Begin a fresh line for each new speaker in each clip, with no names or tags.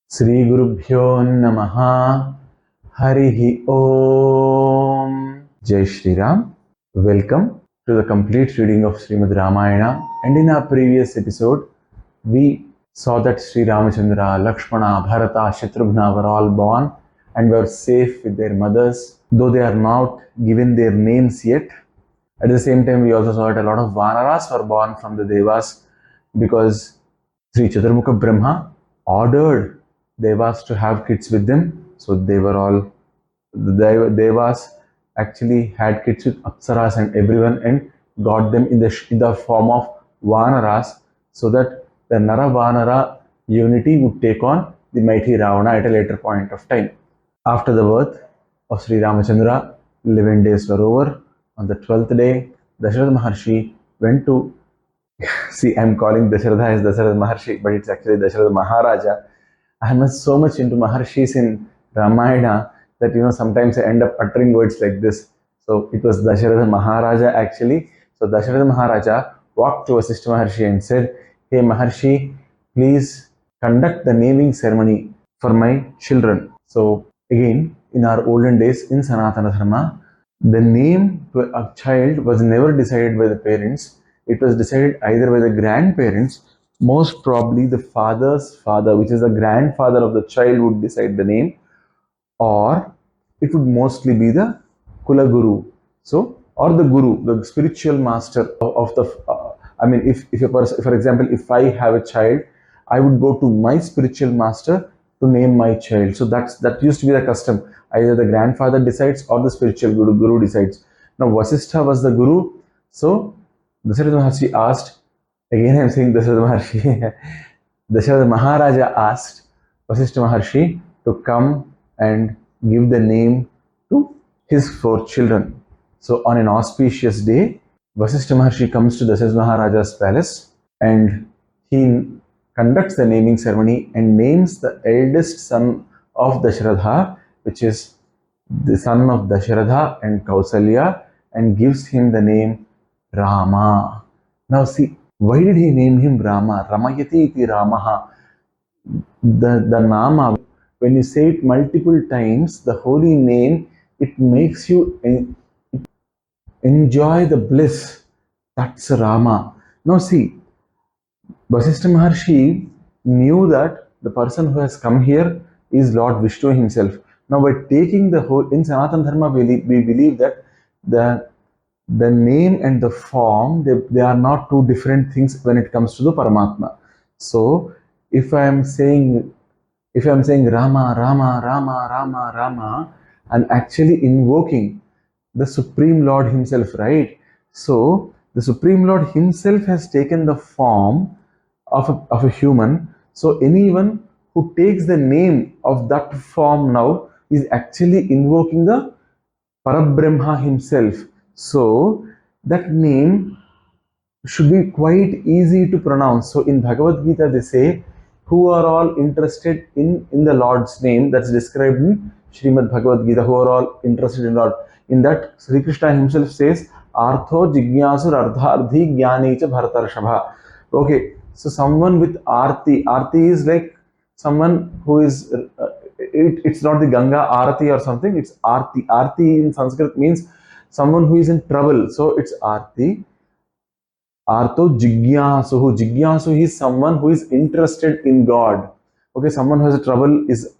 Sri Gurubhyo Namaha Harihi Om. Jai Shri Ram. Welcome to the complete reading of Srimad Ramayana. And in our previous episode, we saw that Sri RamaChandra, Lakshmana, Bharata, Satrughna were all born and were safe with their mothers, though they are not given their names yet. At the same time, we also saw that a lot of Vanaras were born from the Devas because Sri Chaturmukha Brahma ordered Devas to have kids with them. So they were all, the Devas actually had kids with Apsaras and everyone and got them in the form of Vanaras so that the Nara Vanara unity would take on the mighty Ravana at a later point of time. After the birth of Sri RamaChandra, 11 days were over. On the 12th day, Dasharatha Maharshi went to see, I'm calling Dasharatha as Dasharatha Maharshi, but it's actually Dasharatha Maharaja. I'm so much into Maharshis in Ramayana that sometimes I end up uttering words like this. So it was Dasharatha Maharaja actually. So Dasharatha Maharaja walked to Vasishtha Maharshi and said, "Hey Maharshi, please conduct the naming ceremony for my children." So again, in our olden days in Sanatana Dharma, the name to a child was never decided by the parents. It was decided either by the grandparents, most probably the father's father, which is the grandfather of the child, would decide the name, or it would mostly be the Kula Guru. So, or the Guru, the spiritual master of the. If a person, for example, if I have a child, I would go to my spiritual master to name my child. So that used to be the custom. Either the grandfather decides or the spiritual guru decides. Now Vasistha was the guru. So Dasharatha Maharshi asked, again I am saying Dasharatha Maharshi, Dasharatha Maharaja asked Vasistha Maharshi to come and give the name to his 4 children. So on an auspicious day, Vasistha Maharshi comes to Dasharatha Maharaja's palace and he conducts the naming ceremony and names the eldest son of Dasharatha, which is the son of Dasharatha and Kausalya, and gives him the name Rama. Now see, why did he name him Rama? Ramayati iti Ramaha. The Nama, when you say it multiple times, the holy name, it makes you enjoy the bliss. That's Rama. Now see, Vasishtha Maharshi knew that the person who has come here is Lord Vishnu himself. Now, by taking the whole, in Sanatana Dharma, we believe that the name and the form, they are not two different things when it comes to the Paramatma. So, if I am saying Rama, Rama, Rama, Rama, Rama, I'm actually invoking the Supreme Lord himself, right? So, the Supreme Lord himself has taken the form of a human. So anyone who takes the name of that form now is actually invoking the Parabrahma himself. So that name should be quite easy to pronounce. So in Bhagavad Gita they say, who are all interested in the Lord's name, that's described in Srimad Bhagavad Gita, who are all interested in Lord. In that, Sri Krishna himself says, Artho Jigyasur Ardharthi Jnani cha Bharatarshabha. Okay, so someone with Arti. Arti is like someone who is, it's not the Ganga Arati or something, it's Arti. Arti in Sanskrit means someone who is in trouble. So it's Arti. Artho Jigyasu. Jigyasu is someone who is interested in God. Okay, someone who has a trouble is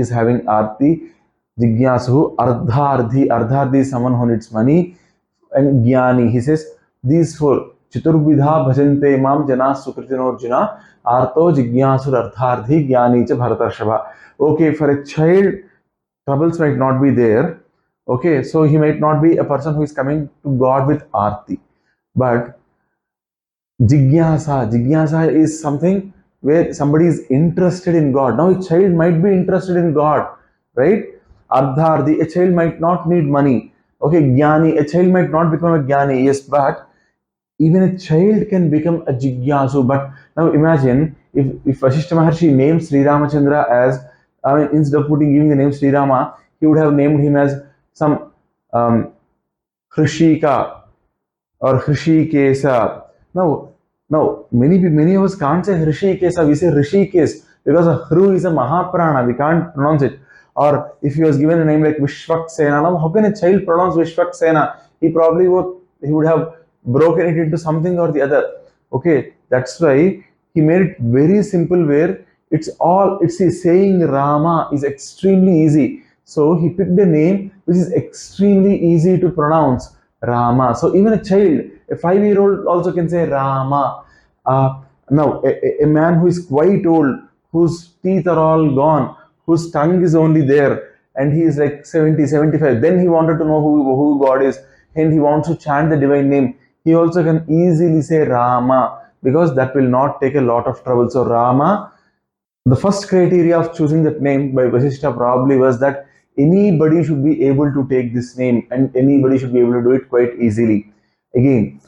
having Arti. Jigyasu. Ardharthi. Ardharthi is someone who needs money. And Jnani, he says, these 4. Chaturvidha bhajante mam jana sukritinojjana arto jigyasur ardharthi jnani cha bharatarshabha. Okay, for a child, troubles might not be there. Okay, so he might not be a person who is coming to God with arti. But jigyasa is something where somebody is interested in God. Now a child might be interested in God, right? Ardharthi, a child might not need money. Okay, jnani, a child might not become a jnani, yes, but even a child can become a jigyasu. But now imagine if Vasishtha Maharshi names Sri RamaChandra as, instead of giving the name Sri Rama, he would have named him as some Hrishika or Hrishikesa. Now many of us can't say Hrishikesa, we say Rishikesh. because a Hru is a Mahaprana, we can't pronounce it. Or if he was given a name like Vishwaksena, now how can a child pronounce Vishwaksena? He would have broken it into something or the other. Okay, that's why he made it very simple where it's saying Rama is extremely easy. So he picked a name which is extremely easy to pronounce, Rama. So even a child, a 5-year-old also can say Rama. Now, a man who is quite old, whose teeth are all gone, whose tongue is only there, and he is like 70, 75, then he wanted to know who God is, and he wants to chant the divine name. He also can easily say Rama because that will not take a lot of trouble. So, Rama, the first criteria of choosing that name by Vasishtha probably was that anybody should be able to take this name and anybody should be able to do it quite easily. Again,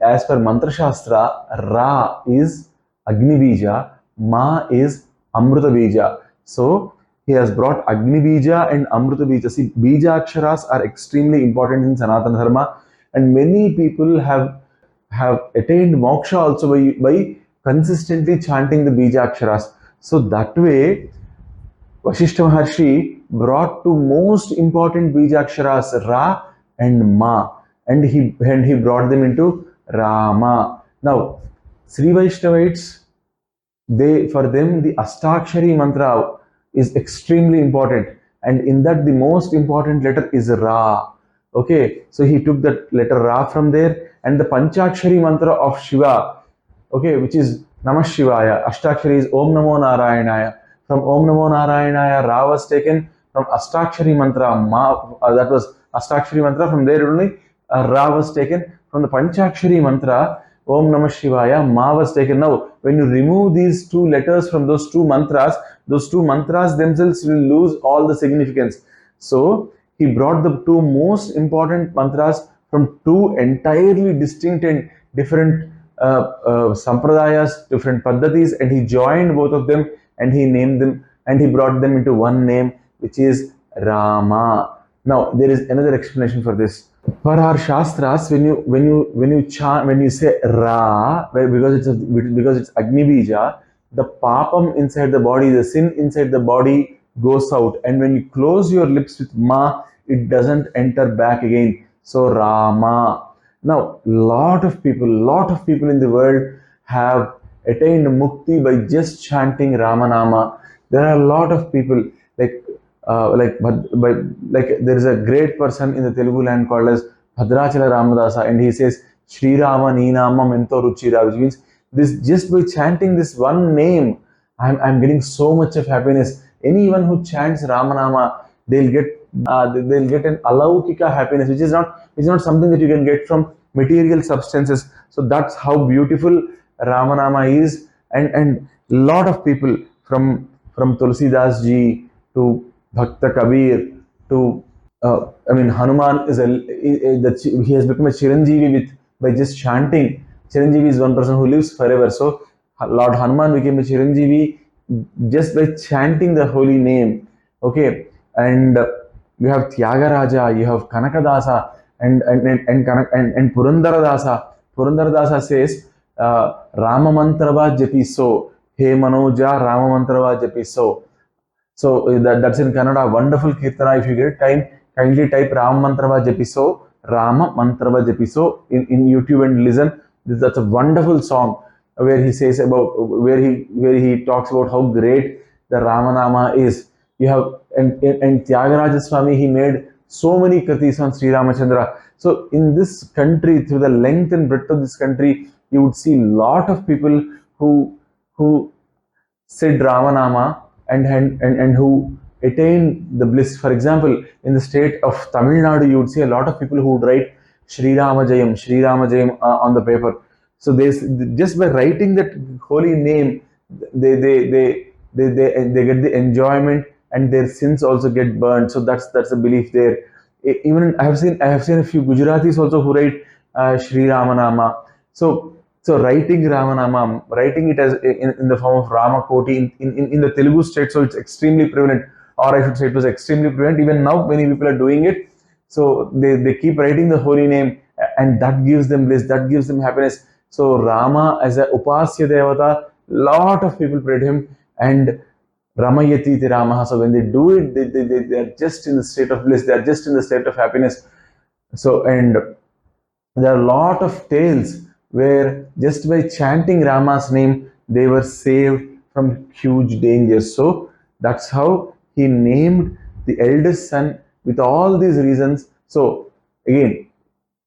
as per Mantra Shastra, Ra is Agni Bija, Ma is Amruta Bija. So he has brought Agni Bija and Amruta Bija. See, Bija Aksharas are extremely important in Sanatana Dharma, and many people have attained moksha also by consistently chanting the Bija Aksharas. So that way, Vasishtha Maharshi brought two most important Bija Aksharas, Ra and Ma, and he brought them into Rama. Now, Sri Vaishnavites, for them the Astakshari mantra is extremely important, and in that the most important letter is Ra. Okay, so he took that letter Ra from there, and the Panchakshari mantra of Shiva, okay, which is Namah Shivaya. Ashtakshari is Om Namo Narayanaya. From Om Namo Narayanaya, Ra was taken. From Astakshari mantra, that was Astakshari mantra. From there only, Ra was taken. From the Panchakshari mantra, Om Namah Shivaya, Ma was taken. Now, when you remove these two letters from those two mantras themselves will lose all the significance. So, he brought the two most important mantras from two entirely distinct and different sampradayas, different paddhatis, and he joined both of them and he named them and he brought them into one name, which is Rama. Now, there is another explanation for this. For our shastras, when you say Ra, because it's Agni Bija, the papam inside the body, the sin inside the body goes out, and when you close your lips with Ma, it doesn't enter back again. So Rama. Now, lot of people in the world have attained mukti by just chanting Ramanama. There are a lot of people there is a great person in the Telugu land called as Bhadrachala Ramadasa, and he says Sri Rama Neenama Mento Ruchira, which means this just by chanting this one name, I'm getting so much of happiness. Anyone who chants Ramanama, they'll get an alaukika happiness, which is not something that you can get from material substances. So that's how beautiful Ramanama is, and lot of people from Tulsidas ji to Bhakta Kabir to Hanuman he has become a Chiranjeevi by just chanting. Chiranjeevi is one person who lives forever. So Lord Hanuman became a Chiranjeevi just by chanting the holy name. Okay, and you have Tyagaraja, you have Kanakadasa, and Purandaradasa. Purandaradasa says Rama Mantrava Japiso, He Manoja Rama Mantrava Japiso. So that's in Kannada. Wonderful Kirtana. If you get time, kindly type Rama Mantrava Japiso, Rama Mantrava Japiso in YouTube and listen. That's a wonderful song where he says about where he talks about how great the Ramanama is. You have and Tyagaraja Swami, he made so many kritis on Sri RamaChandra. So in this country, through the length and breadth of this country, you would see a lot of people who said Ramanama and who attain the bliss. For example, in the state of Tamil Nadu, you would see a lot of people who would write Sri Ramajayam on the paper. So they just by writing that holy name, they get the enjoyment, and their sins also get burned. So that's a belief there. Even I have seen a few Gujaratis also who write Sri Ramanama. So writing Ramanama, writing it as in the form of Ramakoti in the Telugu state, so it's extremely prevalent, or I should say it was extremely prevalent. Even now, many people are doing it. So they keep writing the holy name, and that gives them bliss, that gives them happiness. So Rama as a Upasya Devata, lot of people pray to him. and Ramayati iti Ramaha. So when they do it, they are just in the state of bliss, they are just in the state of happiness. So, and there are a lot of tales where just by chanting Rama's name, they were saved from huge dangers. So that's how he named the eldest son with all these reasons. So again,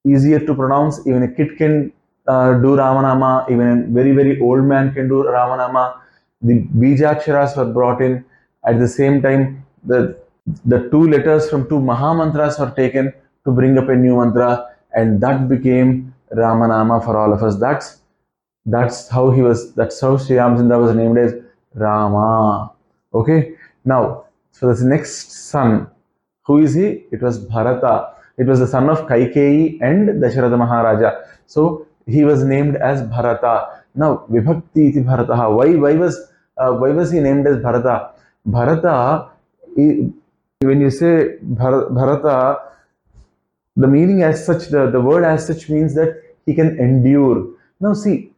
easier to pronounce. Even a kid can do Ramanama. Even a very, very old man can do Ramanama. The Bijaksharas were brought in. At the same time, the two letters from two Mahamantras were taken to bring up a new mantra, and that became Ramanama for all of us. That's how he was. That's how Sri RamaChandra was named as Rama. Okay. Now, so this next son, who is he? It was Bharata. It was the son of Kaikeyi and Dasharatha Maharaja. So he was named as Bharata. Now, Vibhakti iti Bharata. Why was he named as Bharata? Bharata, when you say Bharata, the meaning as such, the word as such means that he can endure. Now see,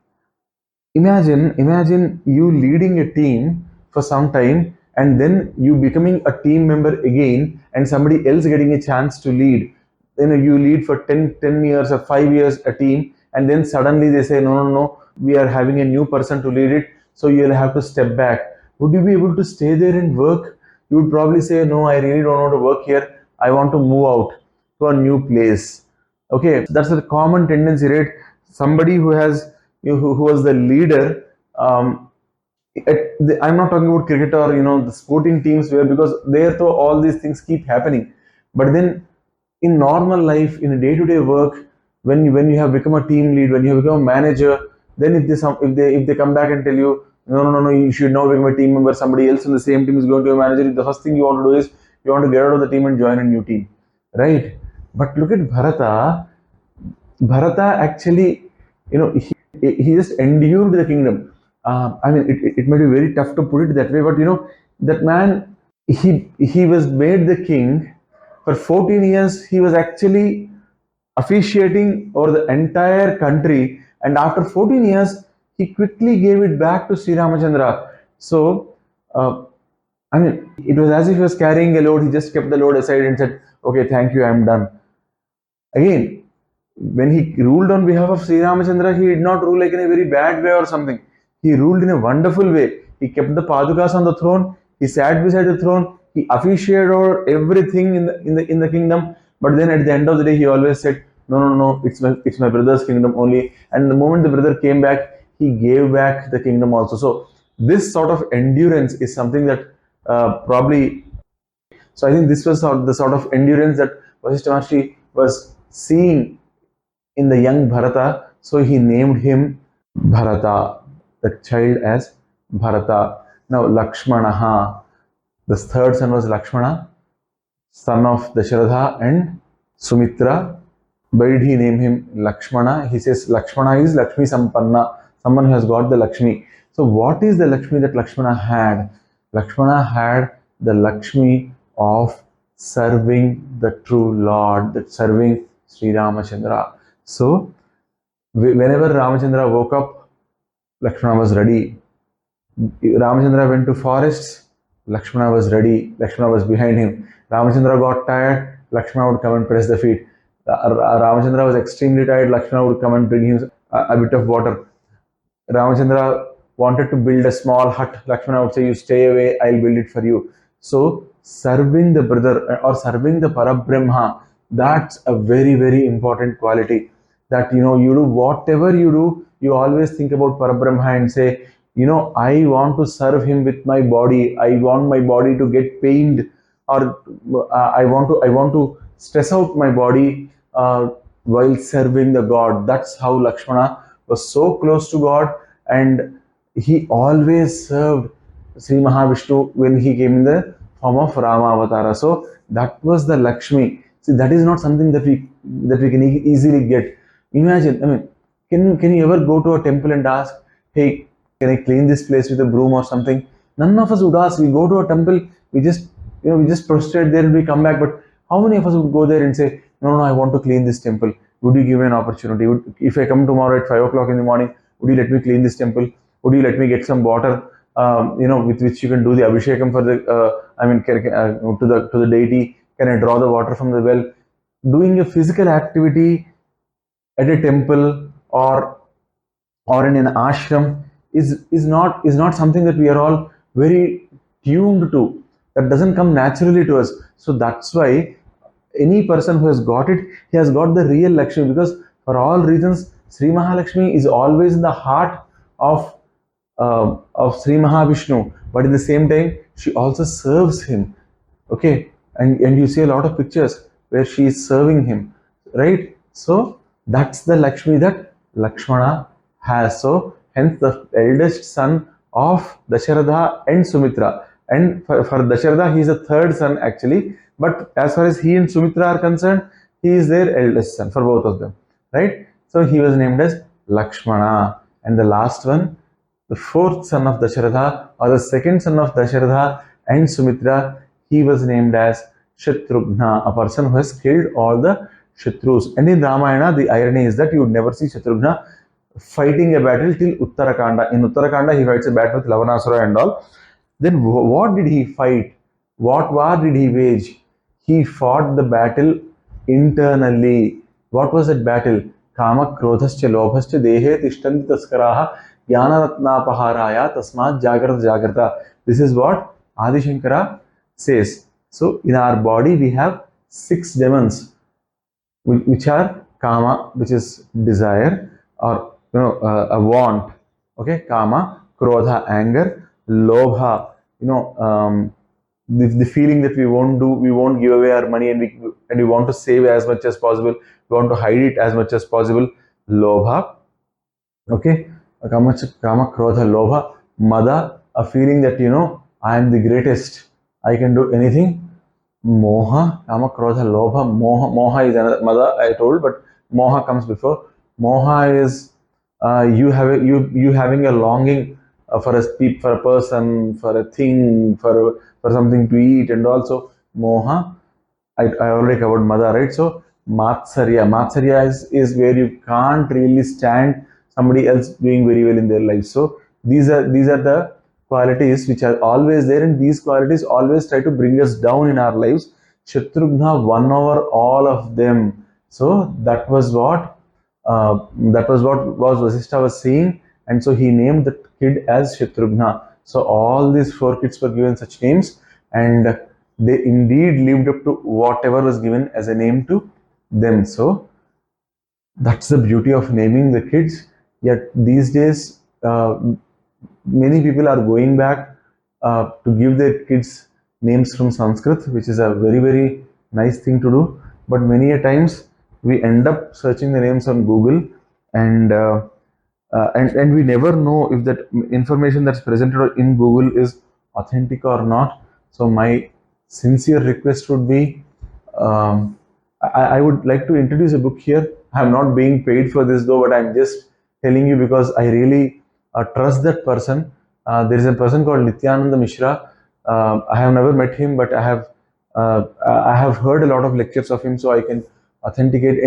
imagine you leading a team for some time and then you becoming a team member again and somebody else getting a chance to lead. You lead for 10 years or 5 years a team, and then suddenly they say no, we are having a new person to lead it, so you'll have to step back. Would you be able to stay there and work? You would probably say, no, I really don't want to work here, I want to move out to a new place. Okay, that's a common tendency, right? Somebody who has who was the leader, I'm not talking about cricket or the sporting teams, where because there though all these things keep happening, but then in normal life, in a day-to-day work, when you have become a team lead, when you have become a manager, then if they come back and tell you no, you should now become a team member, somebody else in the same team is going to be a manager, the first thing you want to do is you want to get out of the team and join a new team, right? But look at Bharata actually, he just endured the kingdom. I mean, it might be very tough to put it that way, but that man, he was made the king. For 14 years, he was actually officiating over the entire country, and after 14 years, he quickly gave it back to Sri RamaChandra. So, I mean, it was as if he was carrying a load. He just kept the load aside and said, "Okay, thank you, I'm done." Again, when he ruled on behalf of Sri RamaChandra, he did not rule like in a very bad way or something. He ruled in a wonderful way. He kept the Padukas on the throne. He sat beside the throne. He officiated over everything in the kingdom. But then at the end of the day, he always said, "No, it's my brother's kingdom only." And the moment the brother came back, he gave back the kingdom also. So this sort of endurance is something that probably. So I think this was the sort of endurance that Vasishtha Maharshi was seeing in the young Bharata, so he named him Bharata, the child, as Bharata. Now Lakshmana, the third son was Lakshmana, son of Dasharatha and Sumitra. Why did he name him Lakshmana? He says Lakshmana is Lakshmi Sampanna, someone who has got the Lakshmi. So what is the Lakshmi that Lakshmana had? Lakshmana had the Lakshmi of serving the true Lord, that serving Sri RamaChandra. So whenever Ramachandra woke up, Lakshmana was ready. Ramachandra went to forests, Lakshmana was ready. Lakshmana was behind him. Ramachandra got tired, Lakshmana would come and press the feet. Ramachandra was extremely tired, Lakshmana would come and bring him a bit of water. Ramachandra wanted to build a small hut. Lakshmana would say, "You stay away, I'll build it for you." So serving the brother or serving the Parabrahma, that's a very, very important quality. That you do whatever you do, you always think about Parabrahma and say, I want to serve him with my body. I want my body to get pained, or I want to stress out my body while serving the God. That's how Lakshmana was so close to God, and he always served Sri Mahavishnu when he came in the form of Rama Avatara. So that was the Lakshmi. See, that is not something that we can easily get. Imagine, I mean, can you ever go to a temple and ask, "Hey, can I clean this place with a broom or something?" None of us would ask. We go to a temple, we just prostrate there and we come back. But how many of us would go there and say, "No, I want to clean this temple. Would you give me an opportunity? If I come tomorrow at 5 o'clock in the morning, would you let me clean this temple? Would you let me get some water with which you can do the abhishekam for the, to the deity. Can I draw the water from the well? Doing a physical activity at a temple or in an ashram is not something that we are all very tuned to. That doesn't come naturally to us. So that's why any person who has got it, he has got the real Lakshmi, because for all reasons, Sri Mahalakshmi is always in the heart of Sri Mahavishnu, but in the same time, she also serves him. Okay, and you see a lot of pictures where she is serving him, right? So that's the Lakshmi that Lakshmana has. So hence the eldest son of Dasharatha and Sumitra. And for Dasharatha, he is the third son actually. But as far as he and Sumitra are concerned, he is their eldest son for both of them, right? So he was named as Lakshmana. And the last one, the fourth son of Dasharatha, or the second son of Dasharatha and Sumitra, he was named as Satrughna, a person who has killed all the Shatrus. And in Ramayana, the irony is that you would never see Satrughna fighting a battle till Uttarakanda. In Uttarakanda, he fights a battle with Lavanasura and all. Then what did he fight? What war did he wage? He fought the battle internally. What was that battle? Kama krodhascha lobhascha dehe tishtanti taskaraha jnanaratnapaharaya tasmat jagrata jagrata. This is what Adi Shankara says. So in our body we have 6 demons, which are kama, which is desire, or a want. Okay, kama, krodha, anger, lobha, the feeling that we won't give away our money, and we want to save as much as possible, we want to hide it as much as possible, lobha. Okay, kama, krodha, lobha, mada, a feeling that I am the greatest, I can do anything. Moha, kama, krodha, lobha, moha is another mada I told, but moha comes before. Moha is you having a longing for a person, for a thing, for something to eat, and also moha. I already covered mada, right? So matsarya is where you can't really stand somebody else doing very well in their life. So these are the qualities which are always there, and these qualities always try to bring us down in our lives. Shatrughna won over all of them. So that was what Vasishtha was saying, and so he named the kid as Shatrughna. So all these 4 kids were given such names, and they indeed lived up to whatever was given as a name to them. So that's the beauty of naming the kids. Yet these days, many people are going back to give their kids names from Sanskrit, which is a very, very nice thing to do. But many a times we end up searching the names on Google, and and we never know if that information that's presented in Google is authentic or not. So my sincere request would be, I would like to introduce a book here. I'm not being paid for this though, but I'm just telling you because I really trust that person. There is a person called Nityananda Mishra. I have never met him, but I have heard a lot of lectures of him, so I can authenticate.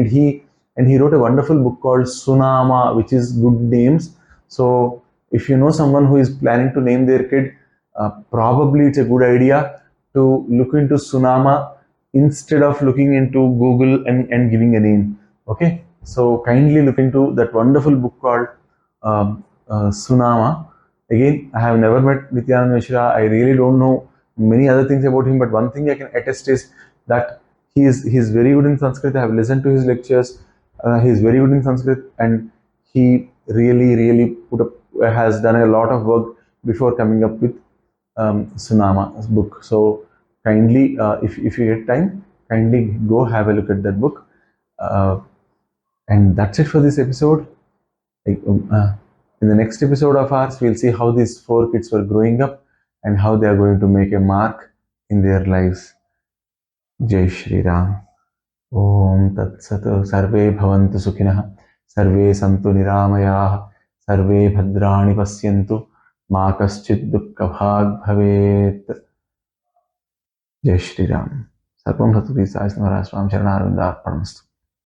And he wrote a wonderful book called Sunama, which is good names. So if you know someone who is planning to name their kid, probably it's a good idea to look into Sunama instead of looking into Google and giving a name. Okay, so kindly look into that wonderful book called Sunama. Again, I have never met Nityananda Mishra. I really don't know many other things about him, but one thing I can attest is that he is very good in Sanskrit. I have listened to his lectures. He is very good in Sanskrit, and he really has done a lot of work before coming up with Sunama's book. So kindly, if you get time, kindly go have a look at that book. And that's it for this episode. In the next episode of ours, we'll see how these 4 kids were growing up and how they are going to make a mark in their lives. Jai Shri Ram. Om Tat Sat. Sarve Bhavantu Sukhinah. Sarve Santu Niramayaah. Sarve Bhadrani Pasyantu. Ma Kaschid Dukkha Bhag Bhavet. Jai Shri Ram. Sarvam Satguru Sai Maharaj Ram Charanarvinda Arpanamastu.